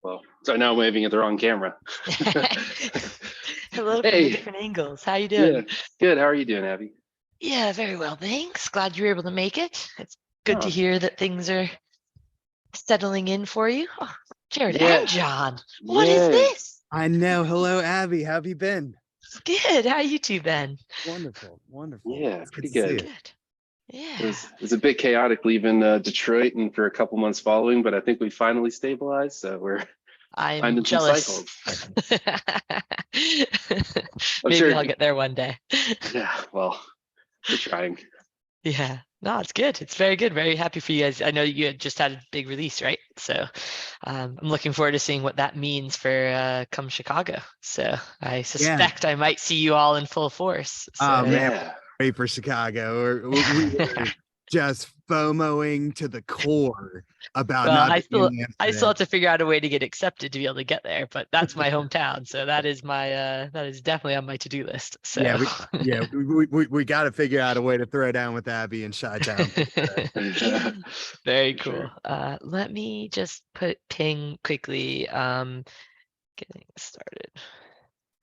Well, so now I'm waving at the wrong camera. Hello from the Hey, different angles. How you yeah, doing? good. How are you doing, Abby? Yeah, very well, thanks. Glad you were able to make it. It's good to Oh, hear that things are settling in for you. Oh, Jared and yeah, John, what is yeah. this? I know. Hello, Abby. How have you been? Good. How you two been? Wonderful, wonderful. Yeah, It's good pretty to see good. you. Good. It Yeah. was it was a bit chaotic leaving Detroit and for a couple months following, but I think we finally stabilized. So we're I'm finding some jealous. cycles. I'm Maybe sure. I'll get there one day. Yeah, well, we're trying. Yeah. No, it's good. It's very good. Very happy for you guys. I know you had just had a big release, right? So I'm looking forward to seeing what that means for come Chicago. So I Yeah. suspect I might see you all in full force. Oh So man, Yeah, wait for Chicago. We were just FOMOing to the core about well, not being in I still Amsterdam. have to figure out a way to get accepted to be able to get there, but that's my hometown. So that is my that is definitely on my to-do list. Yeah, So we got to figure out a way to throw down with Abby in Chi-Town. very for cool. sure. Let me just ping quickly. Getting started.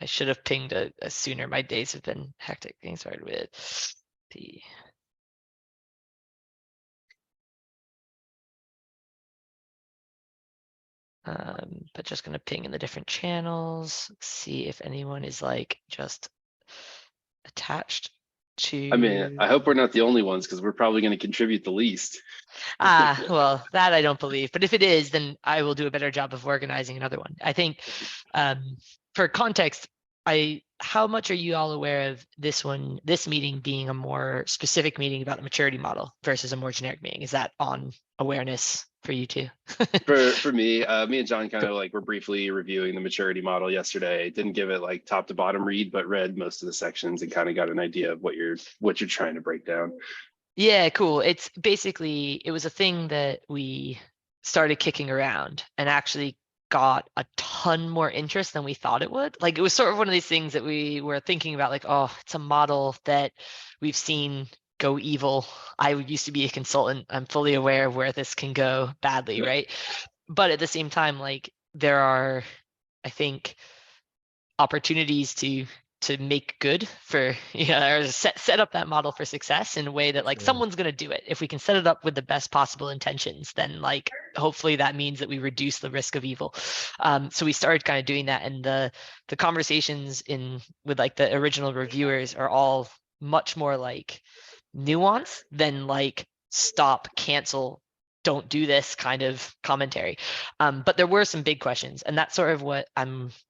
I should have pinged a sooner. My days have been hectic. Getting started with P. But just gonna ping in the different channels, see if anyone is like just attached I mean, to. I hope we're not the only ones because we're probably going to contribute the least. Well, that I don't believe. But if it is, then I will do a better job of organizing another one. I think for context, how much are you all aware of this meeting being a more specific meeting about the maturity model versus a more generic meeting? Is that on awareness for you too? For me, me and John kind Cool. of like were briefly reviewing the maturity model yesterday. Didn't give it like top to bottom read, but read most of the sections and kind of got an idea of what you're trying to break down. Yeah, cool. It's basically, it was a thing that we started kicking around and actually got a ton more interest than we thought it would. Like it was sort of one of these things that we were thinking about, like, oh, it's a model that we've seen go evil. I used to be a consultant. I'm fully aware of where this can go badly, Yep. right? But at the same time, like there are, I think, opportunities to make good for or set up that model for success in a way that like Sure. someone's going to do it. If we can set it up with the best possible intentions, then like hopefully that means that we reduce the risk of evil. So we started kind of doing that, and the conversations in with like the original reviewers are all much more like nuance than like stop, cancel, don't do this kind of commentary. But there were some big questions, and that's sort of why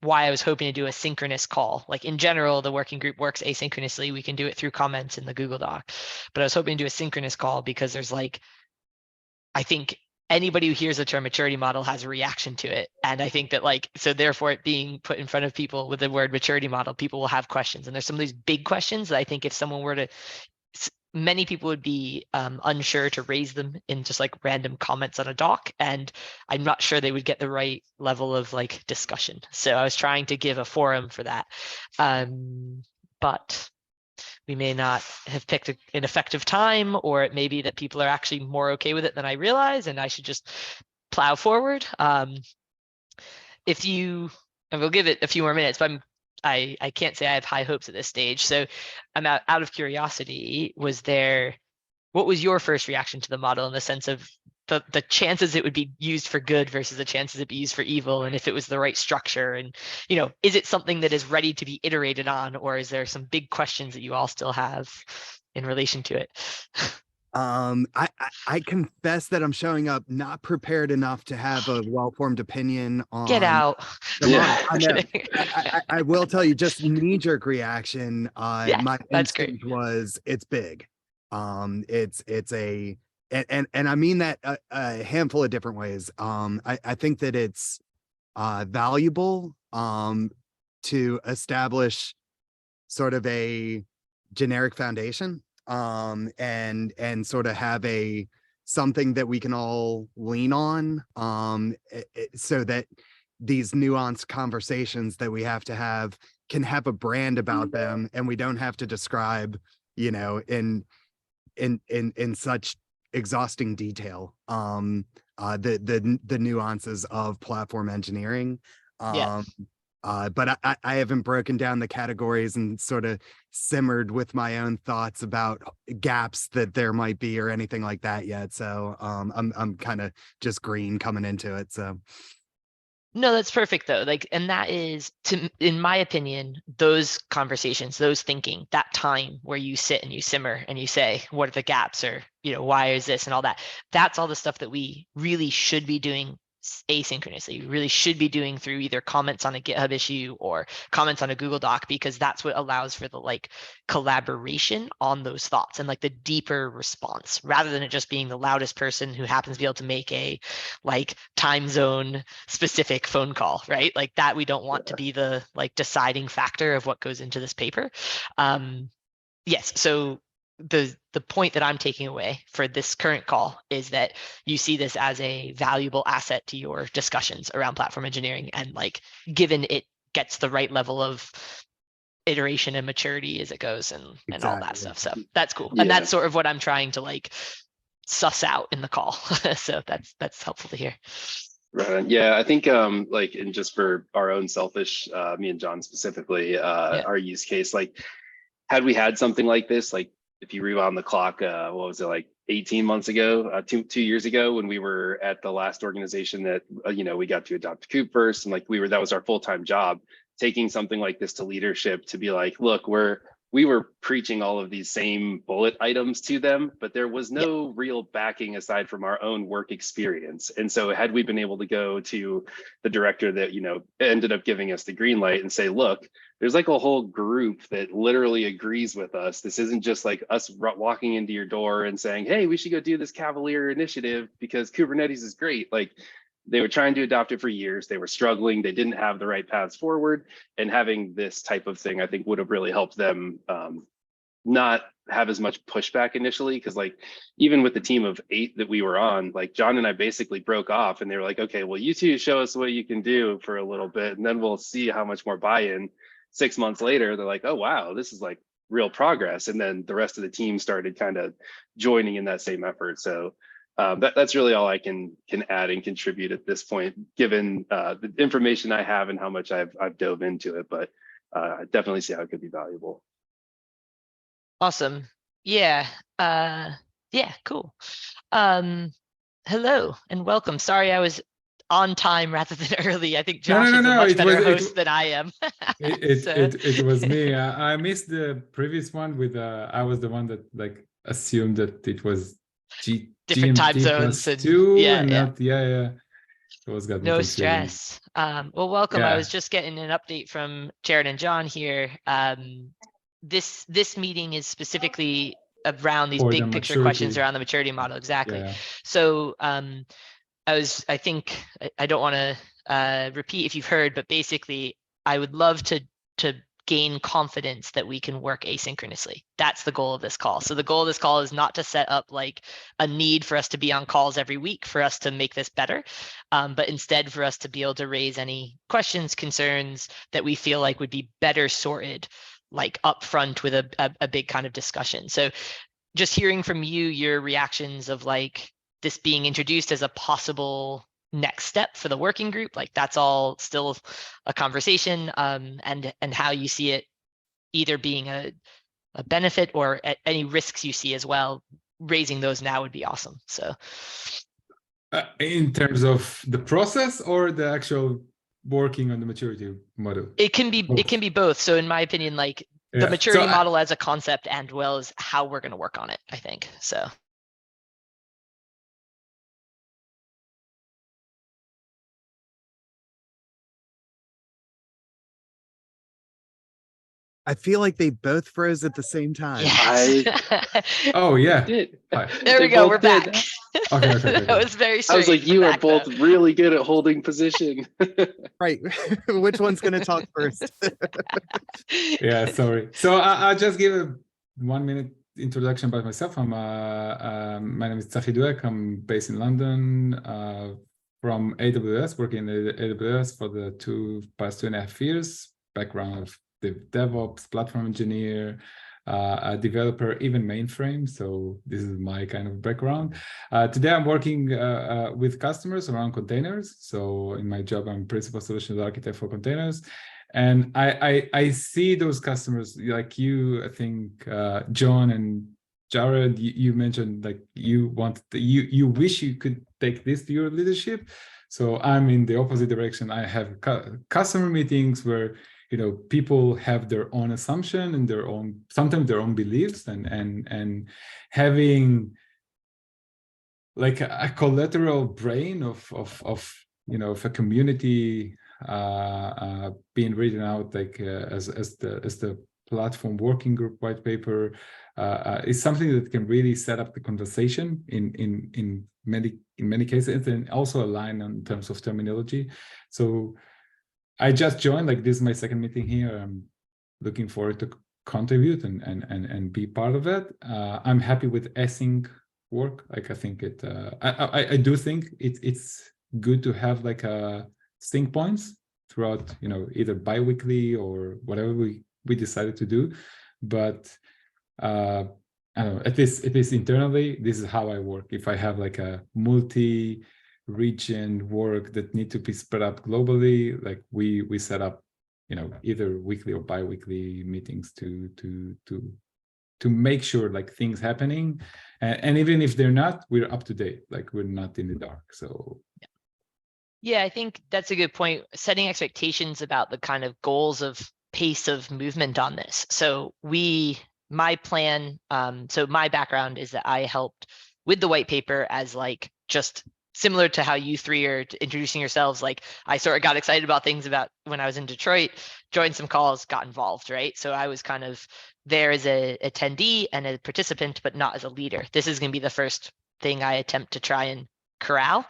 I was hoping to do a synchronous call. Like in general, the working group works asynchronously. We can do it through comments in the Google Doc, but I was hoping to do a synchronous call because there's like, I think anybody who hears the term maturity model has a reaction to it. And I think that like, so therefore it being put in front of people with the word maturity model, people will have questions. And there's some of these big questions that I think if someone were to many people would be unsure to raise them in just like random comments on a doc, and I'm not sure they would get the right level of like discussion. So I was trying to give a forum for that, but we may not have picked an effective time, or it may be that people are actually more okay with it than I realize, and I should just plow forward. If you, and we'll give it a few more minutes, but I can't say I have high hopes at this stage. So I'm out of curiosity, what was your first reaction to the model in the sense of the chances it would be used for good versus the chances it'd be used for evil, and if it was the right structure, and is it something that is ready to be iterated on, or is there some big questions that you all still have in relation to it? I confess that I'm showing up not prepared enough to have a well-formed opinion Get on out. the Yeah, model. I know. I will tell you, just knee-jerk reaction. Yeah, My that's great. instinct was it's big. It's a and I mean that a handful of different ways. I think that it's valuable to establish sort of a generic foundation and sort of have a something that we can all lean on so that these nuanced conversations that we have to have can have a brand about them, and we don't have to describe in such exhausting detail the nuances of platform engineering. Yeah. But I haven't broken down the categories and sort of simmered with my own thoughts about gaps that there might be or anything like that yet. So I'm kind of just green coming into it. So No, that's perfect though. Like, and that is in my opinion, those conversations, those thinking, that time where you sit and you simmer and you say, what are the gaps, or, why is this and all that? That's all the stuff that we really should be doing asynchronously. You really should be doing through either comments on a GitHub issue or comments on a Google Doc, because that's what allows for the collaboration on those thoughts and the deeper response, rather than it just being the loudest person who happens to be able to make a time zone specific phone call, right? That we don't want to be the deciding factor of what goes into this paper. Yes, so the point that I'm taking away for this current call is that you see this as a valuable asset to your discussions around platform engineering, and given it gets the right level of iteration and maturity as it goes, and all that stuff. So that's cool. Yeah. And that's sort of what I'm trying to suss out in the call. So that's helpful to hear. Right. Yeah, I think and just for our own selfish, me and John specifically, our use case, had we had something like this, if you rewound the clock, what was it, 18 months ago, 2 years ago, when we were at the last organization that we got to adopt Coop first, and that was our full-time job, taking something like this to leadership to be look, we were preaching all of these same bullet items to them, but there was no real backing aside from our own work experience. And so had we been able to go to the director that, ended up giving us the green light and say, look, there's a whole group that literally agrees with us. This isn't just us walking into your door and saying, hey, we should go do this Cavalier initiative because Kubernetes is great. They were trying to adopt it for years. They were struggling. They didn't have the right paths forward. And having this type of thing, I think, would have really helped them not have as much pushback initially. Because even with the team of 8 that we were on, John and I basically broke off, and they were like, okay, well, you two show us what you can do for a little bit, and then we'll see how much more buy-in. 6 months later, they're like, oh, wow, this is real progress. And then the rest of the team started kind of joining in that same effort. So that's really all I can add and contribute at this point, given the information I have and how much I've dove into it. But I definitely see how it could be valuable. Awesome. Yeah. Yeah, cool. Hello and welcome. Sorry I was on time rather than early. I think Josh is a much better host than I am. It was me. I missed the previous one with I was the one that assumed that it was different GMT time zones and Not, it was got no confusing. stress. Well, welcome. I was just getting an update from Jared and John here. This meeting is specifically around these big picture questions around the maturity model. Exactly. So I think I don't want to repeat if you've heard, but basically I would love to gain confidence that we can work asynchronously. That's the goal of this call. So the goal of this call is not to set up a need for us to be on calls every week for us to make this better, but instead for us to be able to raise any questions, concerns that we feel would be better sorted up front with a big kind of discussion. So just hearing from you, your reactions of this being introduced as a possible next step for the working group, that's all still a conversation, and how you see it either being a benefit or any risks you see as well. Raising those now would be awesome. So in terms of the process or the actual working on the maturity model? It can be both. So in my opinion, the maturity model as a concept, and well as how we're going to work on it, I think. So I feel like they both froze at the same time. Yes. Oh yeah. There we go. We're back. Okay. That was very strange. I was like, you are both really good at holding position. Right. Which one's going to talk first? Yeah, sorry. So I'll just give a 1-minute introduction about myself. My name is Tzachi Duek. I'm based in London, from AWS, working in AWS for the past 2.5 years. Background of the DevOps, platform engineer, a developer, even mainframe. So this is my kind of background. Today I'm working with customers around containers. So in my job, I'm principal solutions architect for containers. And I see those customers like you, I think, John and Jared, you mentioned like you wish you could take this to your leadership. So I'm in the opposite direction. I have customer meetings where people have their own assumption and sometimes their own beliefs, and having like a collateral brain of a community being written out like as the platform working group white paper is something that can really set up the conversation in many cases, and also align in terms of terminology. So I just joined, like this is my second meeting here. I'm looking forward to contribute and be part of it. I'm happy with async work. Like I think I do think it's good to have like sync points throughout, either bi-weekly or whatever we decided to do. But I don't know, at least internally, this is how I work. If I have like a multi-region work that need to be spread up globally, like we set up, either weekly or bi-weekly meetings to make sure like things happening, and even if they're not, we're up to date, like we're not in the dark. So yeah, I think that's a good point. Setting expectations about the kind of goals of pace of movement on this. So my plan, so my background is that I helped with the white paper as like just similar to how you three are introducing yourselves. Like I sort of got excited about things about when I was in Detroit, joined some calls, got involved, right? So I was kind of there as a attendee and a participant, but not as a leader. This is going to be the first thing I attempt to try and corral,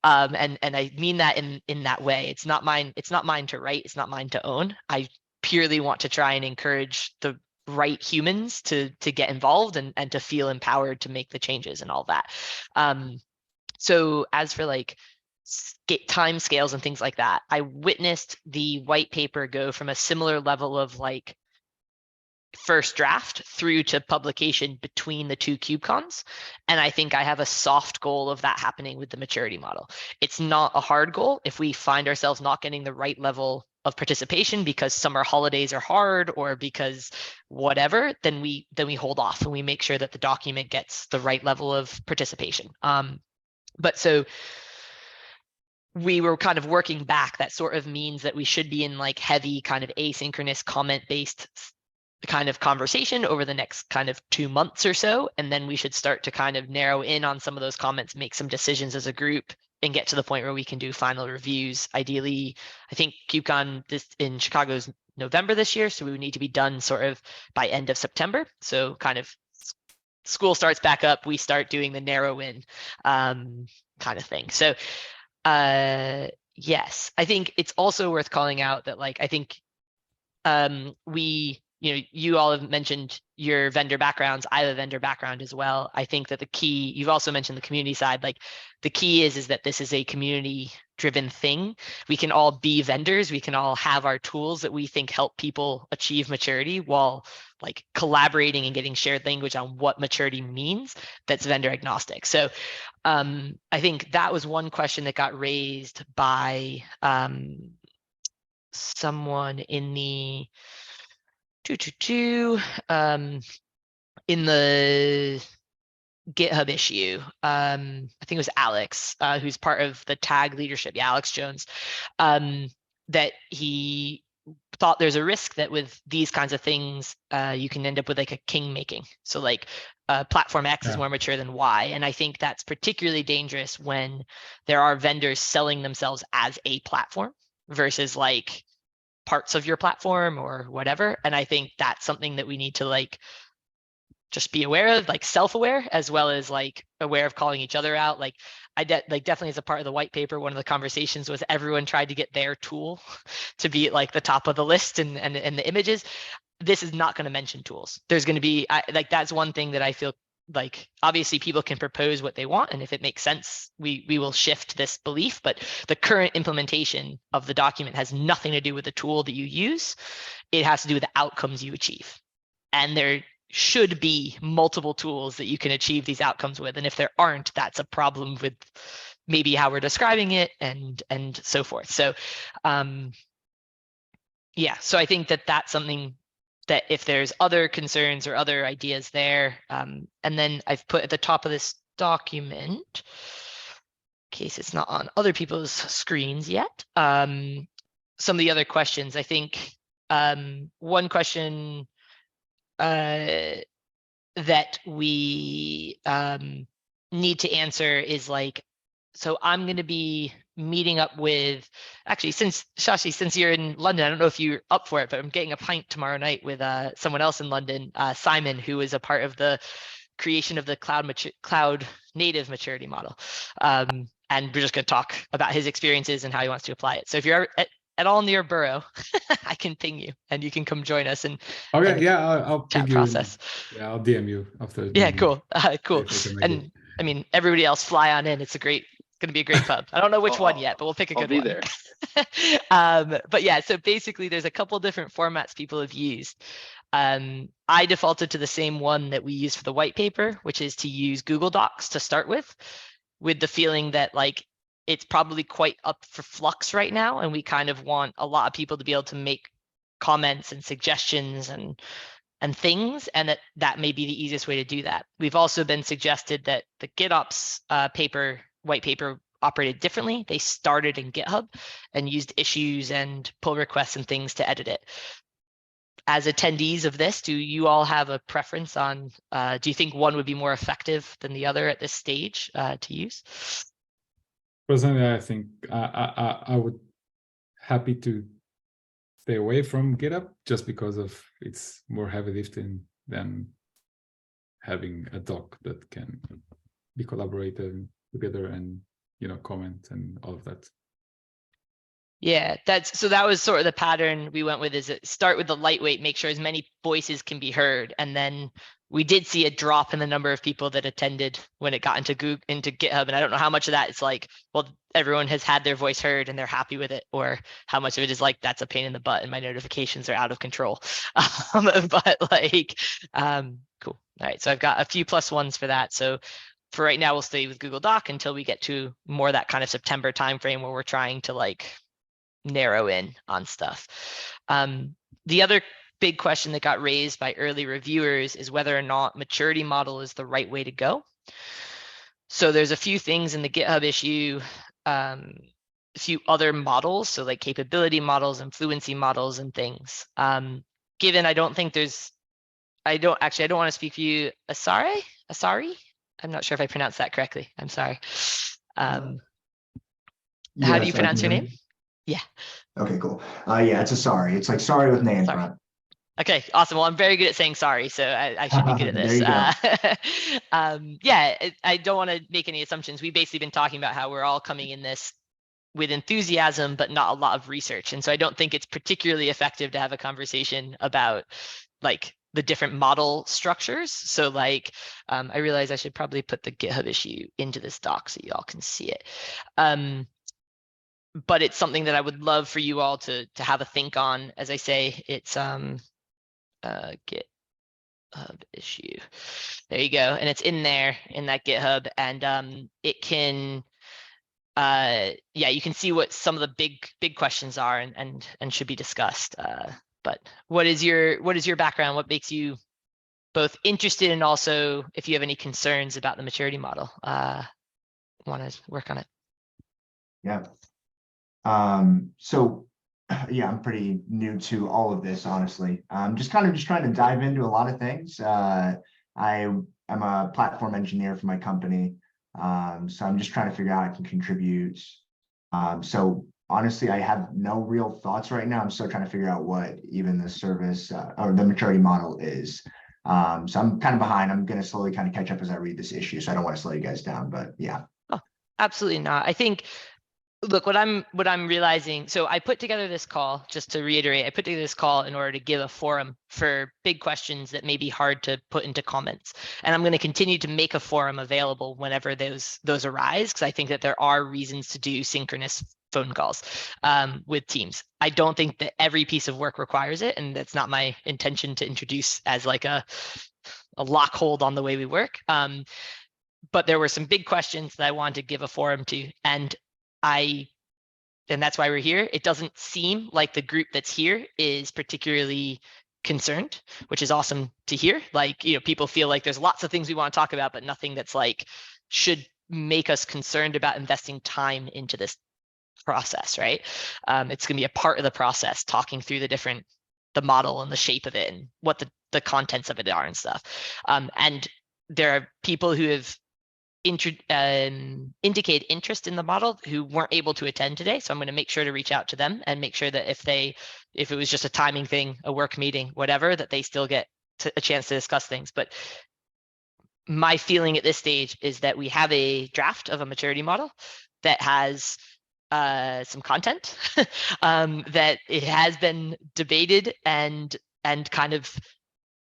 and I mean that in that way. It's not mine to write, it's not mine to own. I purely want to try and encourage the right humans to get involved and to feel empowered to make the changes and all that. So as for like time scales and things like that, I witnessed the white paper go from a similar level of like first draft through to publication between the two KubeCons. And I think I have a soft goal of that happening with the maturity model. It's not a hard goal. If we find ourselves not getting the right level of participation because summer holidays are hard or because whatever, then we hold off and we make sure that the document gets the right level of participation. But so we were kind of working back. That sort of means that we should be in like heavy kind of asynchronous comment-based kind of conversation over the next kind of 2 months or so. And then we should start to kind of narrow in on some of those comments, make some decisions as a group, and get to the point where we can do final reviews. Ideally, I think KubeCon in Chicago is November this year, so we would need to be done sort of by end of September. So kind of school starts back up, we start doing the narrow in kind of thing. So yes, I think it's also worth calling out that like I think you all have mentioned your vendor backgrounds. I have a vendor background as well. I think that the key, you've also mentioned the community side, like the key is that this is a community driven thing. We can all be vendors. We can all have our tools that we think help people achieve maturity while like collaborating and getting shared language on what maturity means that's vendor agnostic. So I think that was one question that got raised by someone in the in the GitHub issue. I think it was Alex, who's part of the tag leadership. Yeah, Alex Jones, that he thought there's a risk that with these kinds of things, you can end up with like a king making. So like platform X is more mature than Y. And I think that's particularly dangerous when there are vendors selling themselves as a platform versus like parts of your platform or whatever. And I think that's something that we need to like just be aware of, like self-aware, as well as like aware of calling each other out. Like definitely as a part of the white paper, one of the conversations was everyone tried to get their tool to be at like the top of the list and the images. This is not going to mention tools. There's going to be like, that's one thing that I feel like obviously people can propose what they want, and if it makes sense, we will shift this belief, but the current implementation of the document has nothing to do with the tool that you use. It has to do with the outcomes you achieve. And there should be multiple tools that you can achieve these outcomes with. And if there aren't, that's a problem with maybe how we're describing it and so forth. So yeah, so I think that that's something that if there's other concerns or other ideas there, and then I've put at the top of this document, in case it's not on other people's screens yet, some of the other questions. I think one question that we need to answer is like, so I'm going to be meeting up with, actually, since Shashi, since you're in London, I don't know if you're up for it, but I'm getting a pint tomorrow night with someone else in London, Simon, who is a part of the creation of the cloud native maturity model. And we're just going to talk about his experiences and how he wants to apply it. So if you're at all near Borough, I can ping you and you can come join us and okay, yeah, I'll chat ping you. process. Yeah, I'll DM you after. Yeah, cool, cool. If I can make And it. I mean, everybody else fly on in. It's going to be a great pub. I don't know which one yet, but we'll pick a good one. There. But yeah, so basically there's a couple different formats people have used. I defaulted to the same one that we use for the white paper, which is to use Google Docs to start with the feeling that like it's probably quite up for flux right now. And we kind of want a lot of people to be able to make comments and suggestions and things, and that may be the easiest way to do that. We've also been suggested that the GitOps white paper operated differently. They started in GitHub and used issues and pull requests and things to edit it. As attendees of this, do you all have a preference on, do you think one would be more effective than the other at this stage to use? Personally, I think I would happy to stay away from GitHub just because of it's more heavy lifting than having a doc that can be collaborated together and comment and all of that. Yeah, that was sort of the pattern we went with, is start with the lightweight, make sure as many voices can be heard. And then we did see a drop in the number of people that attended when it got into GitHub. And I don't know how much of that is like, well, everyone has had their voice heard and they're happy with it, or how much of it is like, that's a pain in the butt and my notifications are out of control. But like, cool. All right, so I've got a few +1s for that. So for right now, we'll stay with Google Doc until we get to more that kind of September timeframe where we're trying to like narrow in on stuff. The other big question that got raised by early reviewers is whether or not maturity model is the right way to go. So there's a few things in the GitHub issue, a few other models, so like capability models and fluency models and things. Given I don't think there's, I don't want to speak for you, Asari? I'm not sure if I pronounced that correctly. I'm sorry. How do you pronounce your name? Yeah. Okay, cool. Yeah, it's Asari. It's like sorry with an A in front. Okay, awesome. Well, I'm very good at saying sorry, so I should be good at this. Yeah, I don't want to make any assumptions. We've basically been talking about how we're all coming in this with enthusiasm, but not a lot of research. And so I don't think it's particularly effective to have a conversation about like the different model structures. So like, I realize I should probably put the GitHub issue into this doc so you all can see it. But it's something that I would love for you all to have a think on. As I say, it's GitHub issue. There you go, and it's in there in that GitHub, and it can, yeah, you can see what some of the big questions are and should be discussed. But what is your background? What makes you both interested and also, if you have any concerns about the maturity model, want to work on it? Yeah. So yeah, I'm pretty new to all of this, honestly. I'm just trying to dive into a lot of things. I'm a platform engineer for my company. So I'm just trying to figure out how I can contribute. So honestly, I have no real thoughts right now. I'm still trying to figure out what even the service or the maturity model is. So I'm kind of behind. I'm going to slowly kind of catch up as I read this issue. So I don't want to slow you guys down, but yeah. Oh, absolutely not. I think, look, what I'm realizing, so I put together this call, just to reiterate, I put together this call in order to give a forum for big questions that may be hard to put into comments. And I'm going to continue to make a forum available whenever those arise, because I think that there are reasons to do synchronous phone calls with teams. I don't think that every piece of work requires it, and that's not my intention to introduce as like a lock hold on the way we work. But there were some big questions that I wanted to give a forum to, and that's why we're here. It doesn't seem like the group that's here is particularly concerned, which is awesome to hear. Like, people feel like there's lots of things we want to talk about, but nothing that's like should make us concerned about investing time into this process, right? It's going to be a part of the process, talking through the model and the shape of it and what the contents of it are and stuff. And there are people who have indicate interest in the model who weren't able to attend today. So I'm going to make sure to reach out to them and make sure that if it was just a timing thing, a work meeting, whatever, that they still get a chance to discuss things. But my feeling at this stage is that we have a draft of a maturity model that has some content, that it has been debated and kind of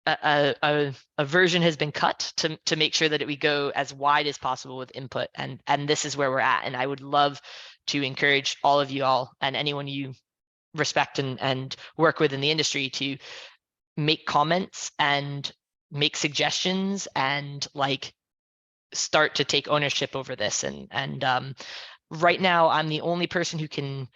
a version has been cut to make sure that we go as wide as possible with input, and this is where we're at. And I would love to encourage all of you all and anyone you respect and work with in the industry to make comments and make suggestions and like start to take ownership over this. And right now I'm the only person who can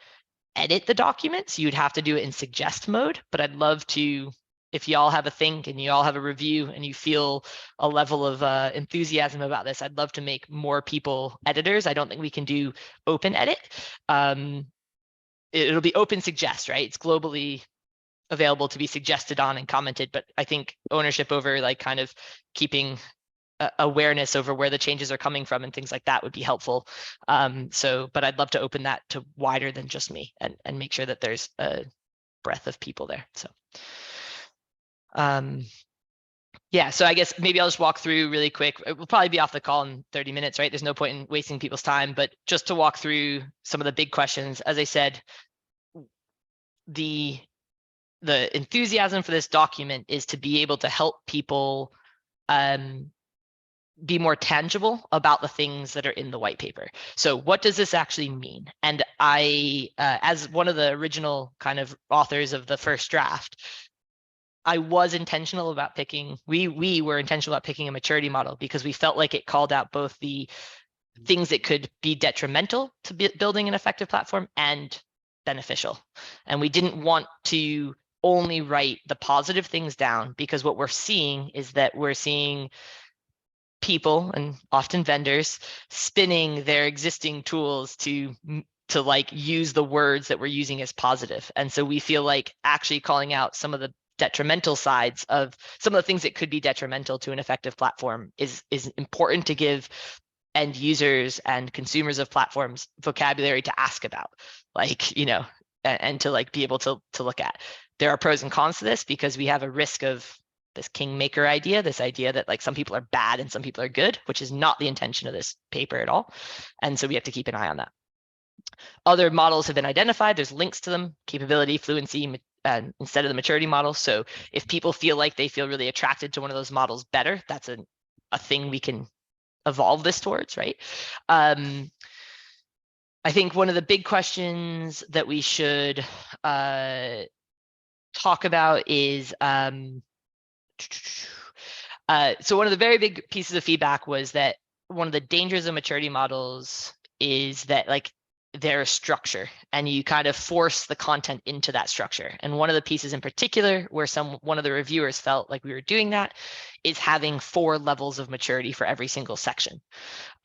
edit the documents. You'd have to do it in suggest mode, but I'd love to, if y'all have a think and you all have a review and you feel a level of enthusiasm about this, I'd love to make more people editors. I don't think we can do open edit. It'll be open suggest, right? It's globally available to be suggested on and commented, but I think ownership over like kind of keeping awareness over where the changes are coming from and things like that would be helpful. But I'd love to open that to wider than just me and make sure that there's a breadth of people there. So yeah, so I guess maybe I'll just walk through really quick. We'll probably be off the call in 30 minutes, right? There's no point in wasting people's time, but just to walk through some of the big questions. As I said, the enthusiasm for this document is to be able to help people be more tangible about the things that are in the white paper. So what does this actually mean? And I, as one of the original kind of authors of the first draft, I was intentional about picking, we were intentional about picking a maturity model because we felt like it called out both the things that could be detrimental to building an effective platform and beneficial. And we didn't want to only write the positive things down, because what we're seeing is that we're seeing people and often vendors spinning their existing tools to like use the words that we're using as positive. And so we feel like actually calling out some of the detrimental sides of some of the things that could be detrimental to an effective platform is important to give end users and consumers of platforms vocabulary to ask about, like, and to like be able to look at. There are pros and cons to this because we have a risk of this kingmaker idea, this idea that like some people are bad and some people are good, which is not the intention of this paper at all. And so we have to keep an eye on that. Other models have been identified. There's links to them, capability, fluency, instead of the maturity model. So if people feel like they feel really attracted to one of those models better, that's a thing we can evolve this towards, right? I think one of the big questions that we should talk about is, so one of the very big pieces of feedback was that one of the dangers of maturity models is that like they're a structure and you kind of force the content into that structure. And one of the pieces in particular where one of the reviewers felt like we were doing that is having 4 levels of maturity for every single section.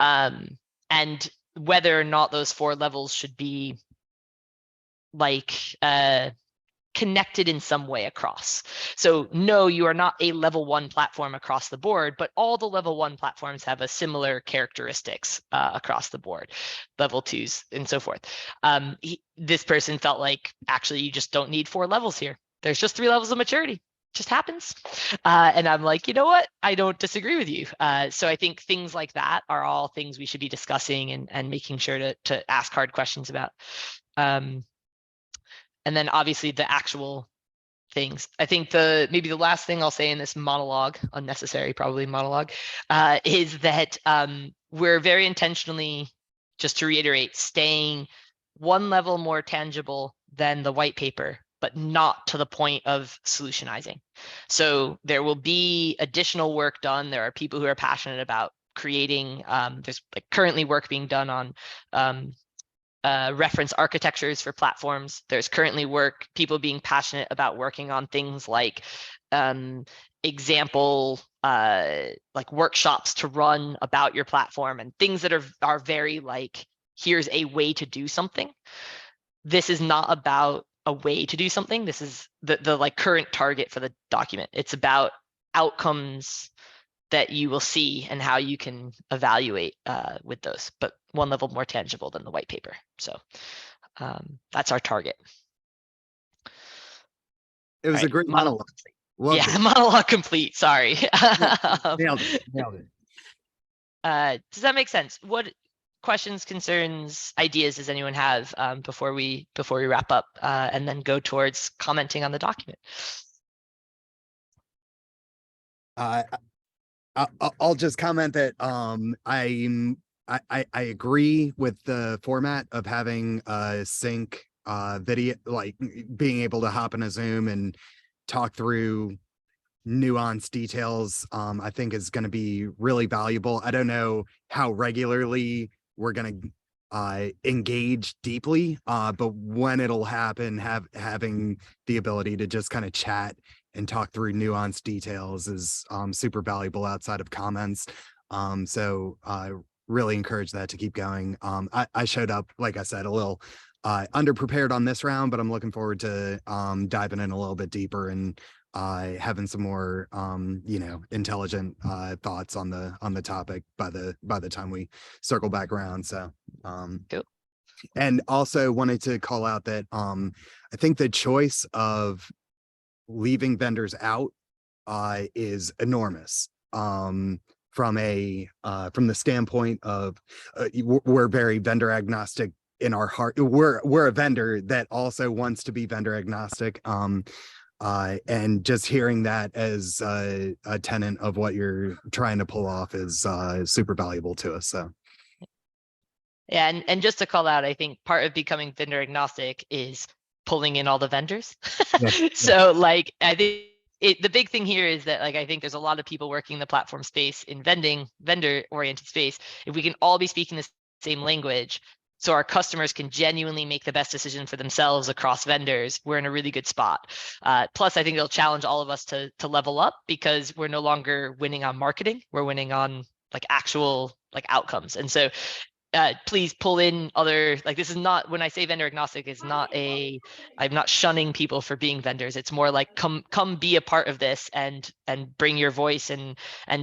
And whether or not those 4 levels should be like connected in some way across. So no, you are not a level 1 platform across the board, but all the level 1 platforms have a similar characteristics across the board, level 2s and so forth. This person felt like actually you just don't need 4 levels here. There's just 3 levels of maturity. It just happens. And I'm like, you know what? I don't disagree with you. So I think things like that are all things we should be discussing and making sure to ask hard questions about. And then obviously the actual things. I think maybe the last thing I'll say in this monologue, unnecessary probably monologue, is that we're very intentionally, just to reiterate, staying 1 level more tangible than the white paper, but not to the point of solutionizing. So there will be additional work done. There are people who are passionate about creating, there's like currently work being done on reference architectures for platforms. There's currently people being passionate about working on things like example like workshops to run about your platform and things that are very like, here's a way to do something. This is not about a way to do something. This is the like current target for the document. It's about outcomes that you will see and how you can evaluate with those, but one level more tangible than the white paper. So that's our target. It was a great monologue. Loved Yeah, it. monologue complete. Sorry. Nailed it. Nailed it. Does that make sense? What questions, concerns, ideas does anyone have before we wrap up and then go towards commenting on the document? I'll just comment that I agree with the format of having a sync video, like being able to hop in a Zoom and talk through nuanced details. I think is going to be really valuable. I don't know how regularly we're going to engage deeply, but when it'll happen, having the ability to just kind of chat and talk through nuanced details is super valuable outside of comments. So really encourage that to keep going. I showed up, like I said, a little underprepared on this round, but I'm looking forward to diving in a little bit deeper and having some more intelligent thoughts on the topic by the time we circle back around. So cool. And also wanted to call out that I think the choice of leaving vendors out is enormous. From the standpoint of we're very vendor agnostic in our heart. We're a vendor that also wants to be vendor agnostic. And just hearing that as a tenet of what you're trying to pull off is super valuable to us. So. Yeah, and just to call out, I think part of becoming vendor agnostic is pulling in all the vendors. Yeah. So like, I think the big thing here is that like, I think there's a lot of people working in the platform space in vendor oriented space. If we can all be speaking the same language, so our customers can genuinely make the best decision for themselves across vendors, we're in a really good spot. Plus, I think it'll challenge all of us to level up because we're no longer winning on marketing. We're winning on like actual like outcomes. And so please pull in other, like, this is not, when I say vendor agnostic, is not I'm not shunning people for being vendors. It's more like come be a part of this and bring your voice and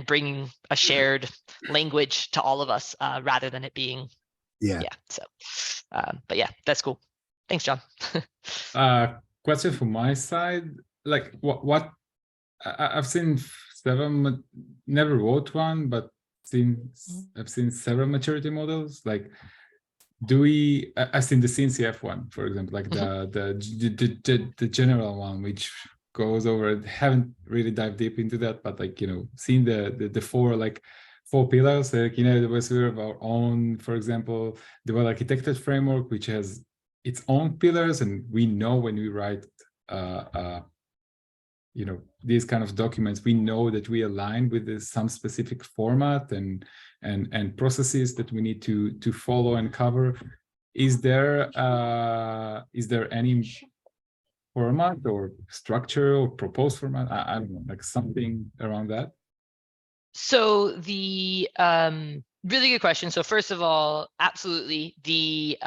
bring a shared language to all of us rather than it being yeah. So but yeah, that's cool. Thanks, John. Question from my side, like what I've seen several, never wrote one, but I've seen several maturity models. Like, I've seen the CNCF one, for example, like the general one, which goes over. Haven't really dived deep into that, but like seen the four pillars. Like there was sort of our own, for example, the well architected framework, which has its own pillars, and we know when we write these kind of documents, we know that we align with some specific format and processes that we need to follow and cover. Is there any format or structure or proposed format? I don't know, like something around that. So the really good question. So first of all, absolutely, the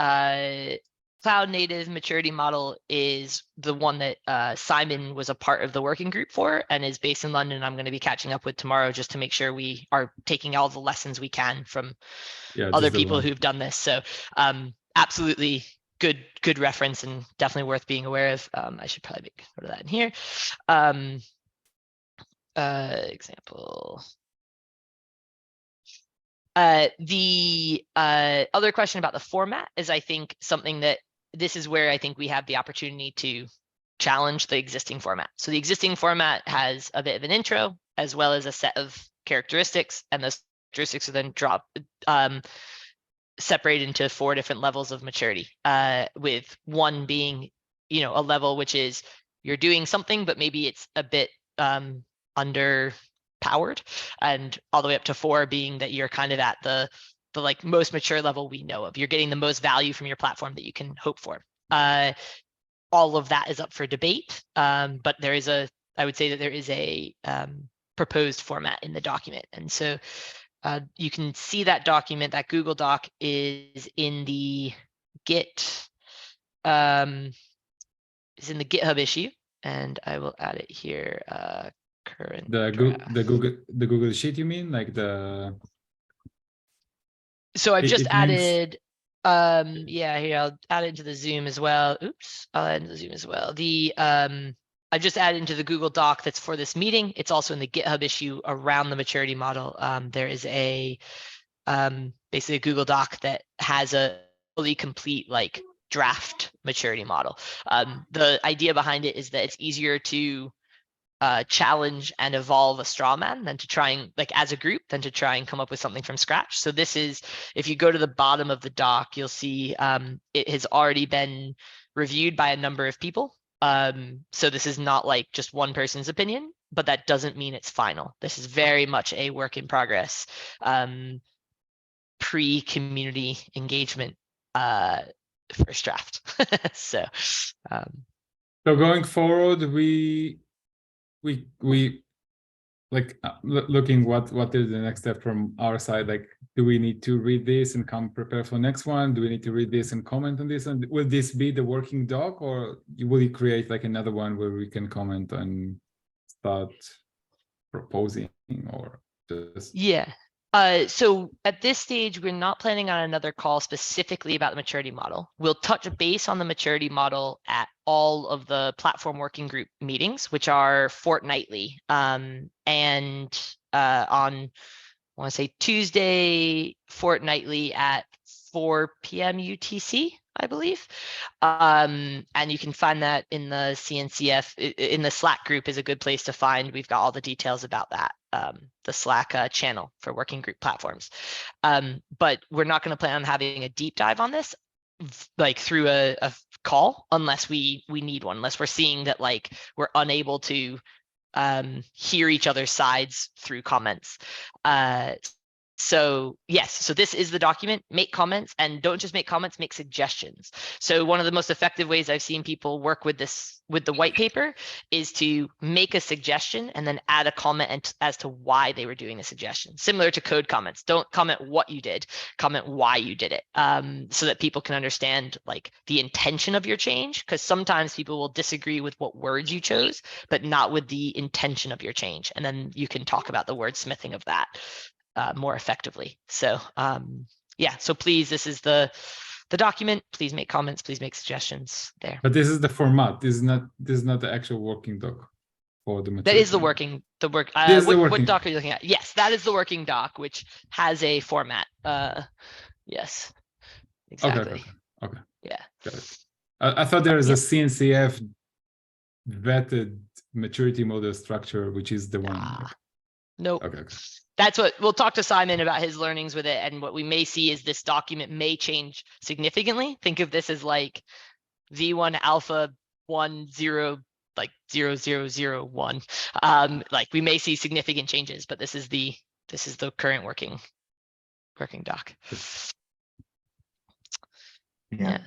cloud native maturity model is the one that Simon was a part of the working group for and is based in London. I'm going to be catching up with tomorrow just to make sure we are taking all the lessons we can from other people who've done this. So absolutely good reference and definitely worth being aware of. I should probably make note of that in here. Example. The other question about the format is, I think, something that this is where I think we have the opportunity to challenge the existing format. So the existing format has a bit of an intro as well as a set of characteristics, and those characteristics are then separated into 4 different levels of maturity, with one being you know, a level which is you're doing something, but maybe it's a bit underpowered, and all the way up to 4 being that you're kind of at the like most mature level we know of. You're getting the most value from your platform that you can hope for. All of that is up for debate, but there is I would say that there is a proposed format in the document. And so you can see that document, that Google Doc is in the GitHub issue, and I will add it here. Current The draft. the Google Sheet, you mean, like the? So I've just it means- added, yeah, here, I'll add it into the Zoom as well. Oops, I'll add into the Zoom as well. The I've just added into the Google Doc that's for this meeting. It's also in the GitHub issue around the maturity model. There is a basically a Google Doc that has a fully complete like draft maturity model. The idea behind it is that it's easier to challenge and evolve a straw man than to try and like as a group than to try and come up with something from scratch. So this is, if you go to the bottom of the doc, you'll see it has already been reviewed by a number of people. So this is not like just one person's opinion, but that doesn't mean it's final. This is very much a work in progress, pre-community engagement first draft. So going forward, we like looking what is the next step from our side. Like, do we need to read this and come prepare for next one? Do we need to read this and comment on this? And will this be the working doc, or will you create like another one where we can comment and start proposing, or just? Yeah. So at this stage, we're not planning on another call specifically about the maturity model. We'll touch base on the maturity model at all of the platform working group meetings, which are fortnightly. And on, I want to say Tuesday fortnightly at 4 p.m. UTC, I believe. And you can find that in the CNCF, in the Slack group is a good place to find. We've got all the details about that, the Slack channel for working group platforms. But we're not going to plan on having a deep dive on this like through a call unless we need one, unless we're seeing that like we're unable to hear each other's sides through comments. So yes, so this is the document. Make comments, and don't just make comments, make suggestions. So one of the most effective ways I've seen people work with this, with the white paper, is to make a suggestion and then add a comment as to why they were doing the suggestion. Similar to code comments. Don't comment what you did, comment why you did it, so that people can understand like the intention of your change, because sometimes people will disagree with what words you chose, but not with the intention of your change. And then you can talk about the wordsmithing of that more effectively. So yeah, so please, this is the document. Please make comments, please make suggestions there. But this is the format. This is not the actual working doc for the That is the maturity. what doc are you looking at? Yes, that is the working doc, which has a format. Yes, exactly. Okay. Yeah. Got it. I thought there is a CNCF vetted maturity model structure, which is the one. Nope. Okay. That's what we'll talk to Simon about his learnings with it. And what we may see is this document may change significantly. Think of this as like V1 alpha 10, like 0001. Like we may see significant changes, but this is the current working doc. Yeah.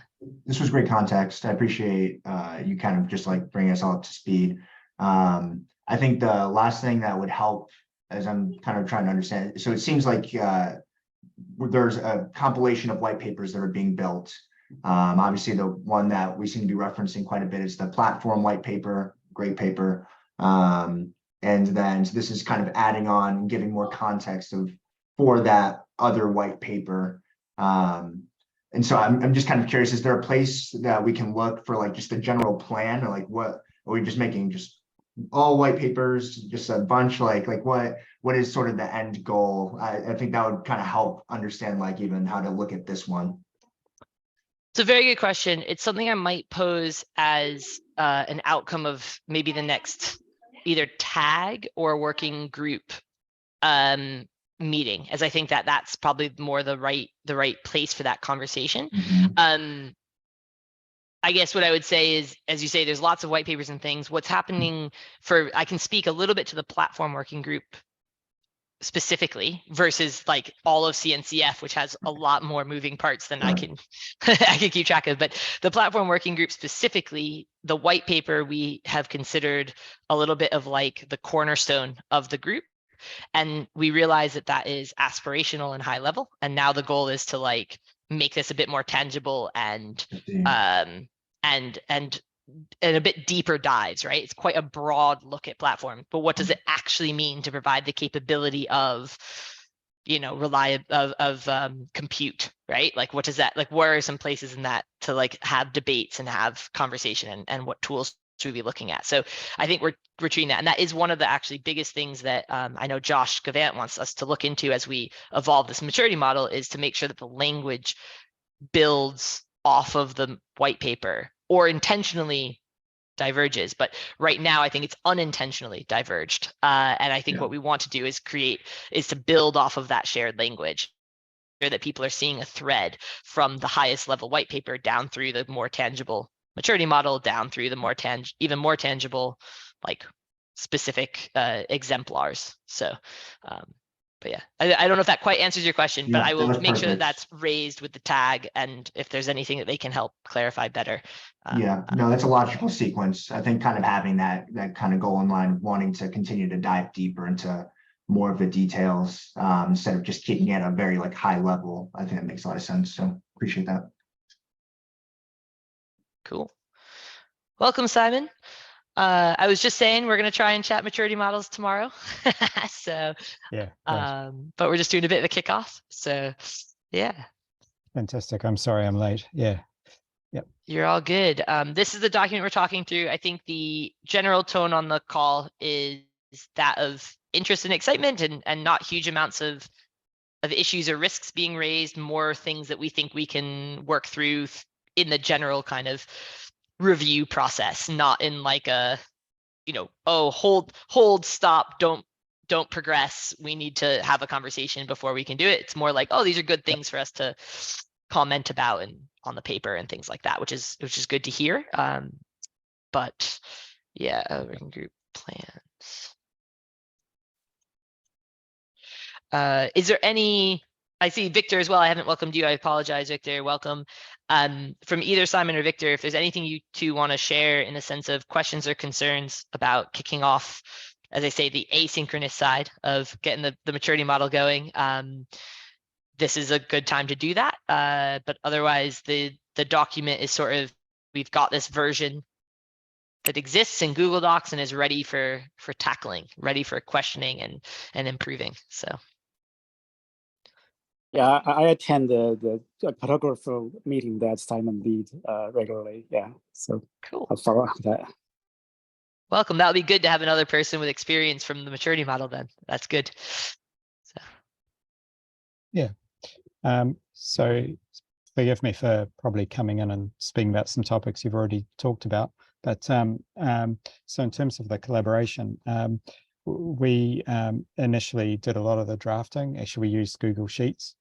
This was great context. I appreciate you kind of just like bringing us all up to speed. I think the last thing that would help, as I'm kind of trying to understand, so it seems like there's a compilation of white papers that are being built. Obviously, the one that we seem to be referencing quite a bit is the platform white paper, great paper. And then so this is kind of adding on and giving more context for that other white paper. And so I'm just kind of curious, is there a place that we can look for like just a general plan, or like what, are we just making just all white papers, just a bunch, like what is sort of the end goal? I think that would kind of help understand like even how to look at this one. It's a very good question. It's something I might pose as an outcome of maybe the next either tag or working group meeting, as I think that that's probably more the right place for that conversation. I guess what I would say is, as you say, there's lots of white papers and things. What's happening I can speak a little bit to the platform working group specifically versus like all of CNCF, which has a lot more moving parts than I can I can keep track of. But the platform working group specifically, the white paper we have considered a little bit of like the cornerstone of the group. And we realize that that is aspirational and high level. And now the goal is to like make this a bit more tangible and a bit deeper dives, right? It's quite a broad look at platform, but what does it actually mean to provide the capability of, compute, right? Like, what does that, like, where are some places in that to like have debates and have conversation and what tools should we be looking at? So I think we're treating that. And that is one of the actually biggest things that I know Josh Gavant wants us to look into as we evolve this maturity model, is to make sure that the language builds off of the white paper or intentionally diverges. But right now, I think it's unintentionally diverged. And I think what we want to do is to build off of that shared language, that people are seeing a thread from the highest level white paper down through the more tangible maturity model, down through the even more tangible, like specific exemplars. So, but yeah, I don't know if that quite answers your question, but I will make sure that that's raised with the tag, and if there's anything that they can help clarify better. Yeah, no, that's a logical sequence. I think kind of having that kind of goal in line, wanting to continue to dive deeper into more of the details instead of just keeping it at a very like high level. I think that makes a lot of sense. So appreciate that. Cool. Welcome, Simon. I was just saying we're going to try and chat maturity models tomorrow. So, yeah, but we're just doing a bit of a kickoff. So, yeah. Fantastic. I'm sorry I'm late. Yeah. Yep. You're all good. This is the document we're talking through. I think the general tone on the call is that of interest and excitement, and not huge amounts of issues or risks being raised, more things that we think we can work through in the general kind of review process, not in like a, hold, stop, don't progress. We need to have a conversation before we can do it. It's more like, oh, these are good things for us to comment about and on the paper and things like that, which is good to hear. But yeah, working group plans. Is there any? I see Victor as well. I haven't welcomed you. I apologize, Victor. Welcome. From either Simon or Victor, if there's anything you two want to share in the sense of questions or concerns about kicking off, as I say, the asynchronous side of getting the maturity model going, this is a good time to do that. But otherwise, the document is sort of, we've got this version that exists in Google Docs and is ready for tackling, ready for questioning and improving. So. Yeah, I attend the cartographer meeting that Simon leads regularly. Yeah, so cool. I'll follow up that. Welcome. That would be good to have another person with experience from the maturity model then. That's good. So. Yeah. So forgive me for probably coming in and speaking about some topics you've already talked about. But so in terms of the collaboration, we initially did a lot of the drafting. Actually, we used Google Sheets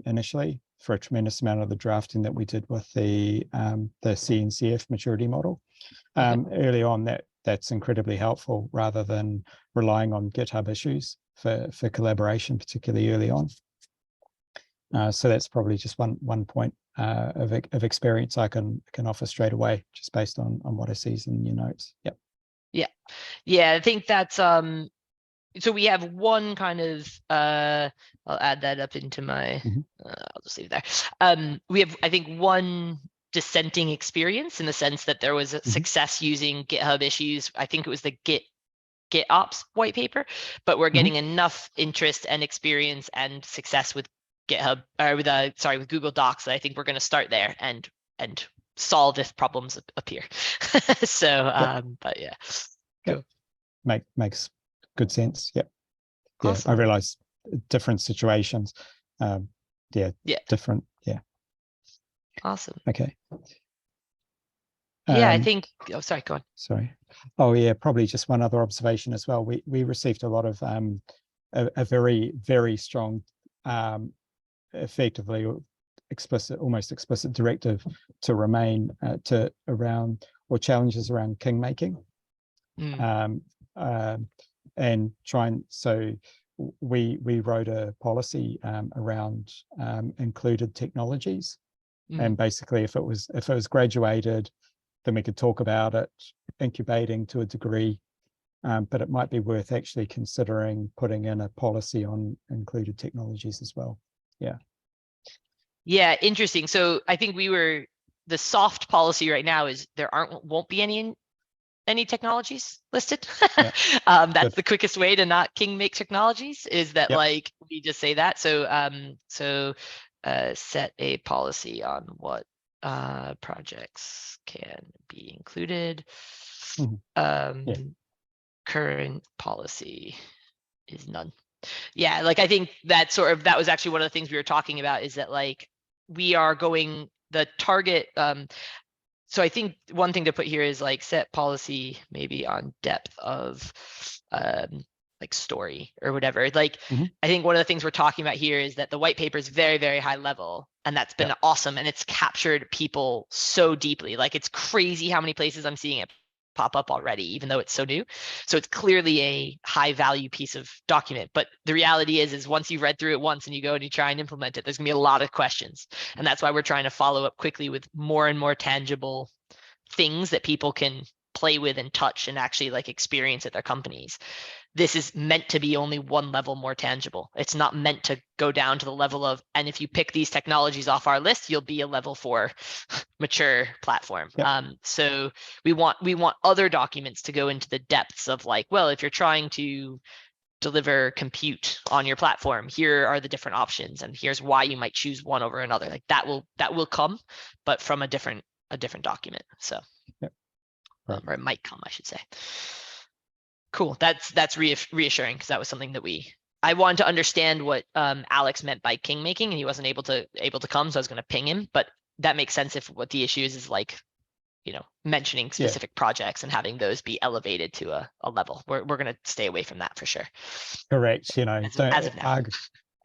initially for a tremendous amount of the drafting that we did with the CNCF maturity model. Early on, that's incredibly helpful rather than relying on GitHub issues for collaboration, particularly early on. So that's probably just one point of experience I can offer straight away, just based on what I see in your notes. Yep. Yeah, I think that's so we have one kind of I'll add that up into my I'll just leave it there. We have, I think, one dissenting experience in the sense that there was a success using GitHub issues. I think it was the GitOps white paper, but we're getting enough interest and experience and success with GitHub or with Google Docs that I think we're going to start there and solve if problems appear. So but yeah. Cool. Makes good sense. Yep. Awesome. Yeah, I realize different situations. Different. Yeah. Awesome. Okay. Yeah, I think. Oh, sorry. Go on. Sorry. Oh, yeah. Probably just one other observation as well. We received a lot of a very, very strong, effectively almost explicit directive to remain to around or challenges around kingmaking. And so we wrote a policy around included technologies, and basically if it was graduated, then we could talk about it incubating to a degree, but it might be worth actually considering putting in a policy on included technologies as well. Yeah, interesting. So I think the soft policy right now is there won't be any technologies listed. Yeah. That's the quickest way to not king make technologies, is that like we just say that. So set a policy on what projects can be included. Current policy is none. Yeah, like I think that was actually one of the things we were talking about, is that like we are going the target. So I think one thing to put here is like set policy maybe on depth of like story or whatever. Like I think one of the things we're talking about here is that the white paper is very, very high level, and that's been awesome, and it's captured people so deeply. Like it's crazy how many places I'm seeing it pop up already, even though it's so new. So it's clearly a high value piece of document. But the reality is once you've read through it once and you go and you try and implement it, there's gonna be a lot of questions. And that's why we're trying to follow up quickly with more and more tangible things that people can play with and touch and actually like experience at their companies. This is meant to be only one level more tangible. It's not meant to go down to the level of, and if you pick these technologies off our list, you'll be a level 4 mature platform. So we want other documents to go into the depths of like, well, if you're trying to deliver compute on your platform, here are the different options, and here's why you might choose one over another. Like that will come, but from a different document. So or it might come, I should say. Cool. That's reassuring, because that was something that I wanted to understand what Alex meant by king making, and he wasn't able to come, so I was going to ping him. But that makes sense if what the issue is like, mentioning specific projects and having those be elevated to a level. We're going to stay away from that for sure. Correct. As of now.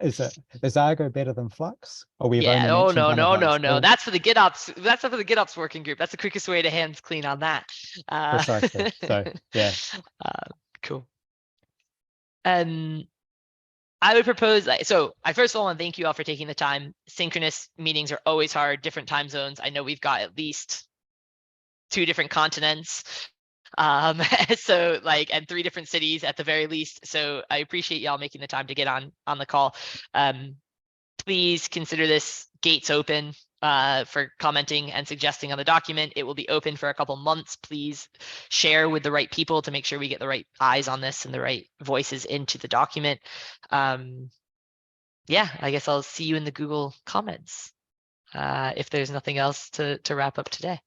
Is Argo better than Flux? Or we've only Oh mentioned one of those? no. That's for the GitOps. That's for the GitOps working group. That's the quickest way to hands clean on that. Precisely. So yeah. Cool. I would propose, so I first of all want to thank you all for taking the time. Synchronous meetings are always hard, different time zones. I know we've got at least 2 different continents. So like, and 3 different cities at the very least. So I appreciate y'all making the time to get on the call. Please consider this gates open for commenting and suggesting on the document. It will be open for a couple months. Please share with the right people to make sure we get the right eyes on this and the right voices into the document. Yeah, I guess I'll see you in the Google comments if there's nothing else to wrap up today.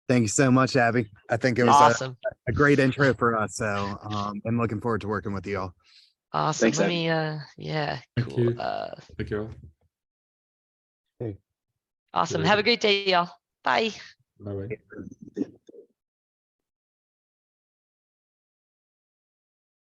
Thank you so much, Abby. I think it was awesome. a great intro for us. So I'm looking forward to working with you all. Awesome. Thanks, Let me yeah, Thank cool. you. Thank you all. Awesome. Have a great day, y'all. Bye. Bye-bye.